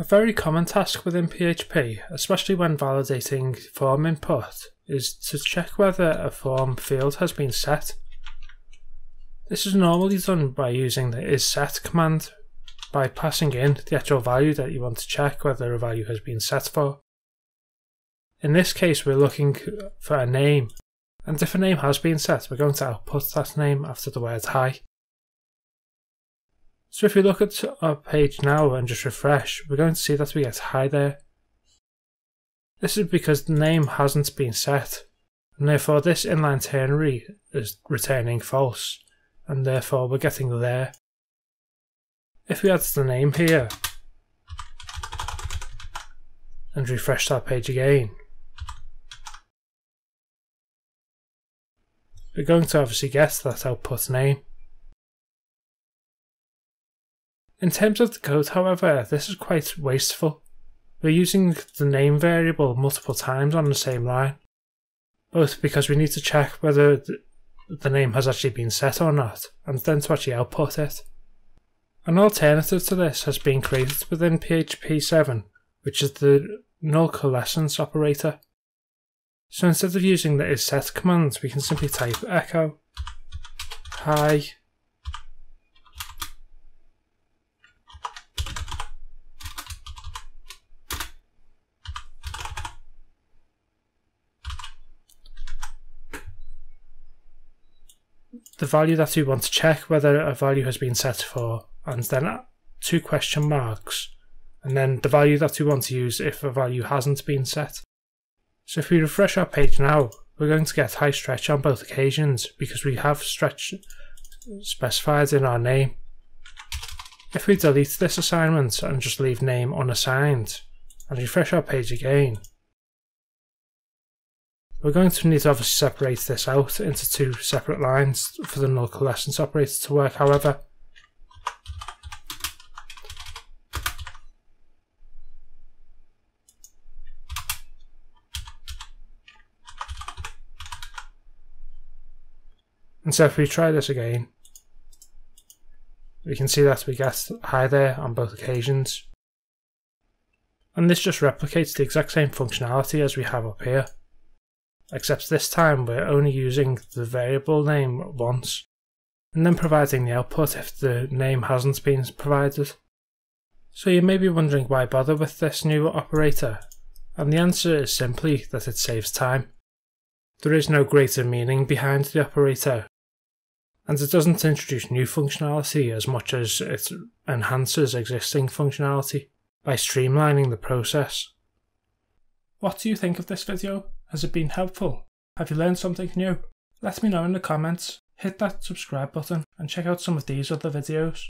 A very common task within PHP, especially when validating form input, is to check whether a form field has been set. This is normally done by using the isSet command, by passing in the actual value that you want to check whether a value has been set for. In this case, we're looking for a name, and if a name has been set, we're going to output that name after the word hi. So if we look at our page now and just refresh, we're going to see that we get hi there. This is because the name hasn't been set, and therefore this inline ternary is returning false, and therefore we're getting there. If we add the name here, and refresh that page again, we're going to obviously get that output name. In terms of the code, however, this is quite wasteful. We're using the name variable multiple times on the same line, both because we need to check whether the name has actually been set or not, and then to actually output it. An alternative to this has been created within PHP7, which is the Null coalescence operator. So instead of using the isSet command, we can simply type echo hi the value that we want to check whether a value has been set for, and then 2 question marks, and then the value that we want to use if a value hasn't been set. So if we refresh our page now, we're going to get high stretch on both occasions because we have stretch specified in our name. If we delete this assignment and just leave name unassigned and refresh our page again, we're going to need to obviously separate this out into 2 separate lines for the null coalescence operator to work, however. And so if we try this again, we can see that we get hi there on both occasions. And this just replicates the exact same functionality as we have up here, except this time we're only using the variable name once, and then providing the output if the name hasn't been provided. So you may be wondering why bother with this new operator, and the answer is simply that it saves time. There is no greater meaning behind the operator, and it doesn't introduce new functionality as much as it enhances existing functionality by streamlining the process. What do you think of this video? Has it been helpful? Have you learned something new? Let me know in the comments, hit that subscribe button and check out some of these other videos.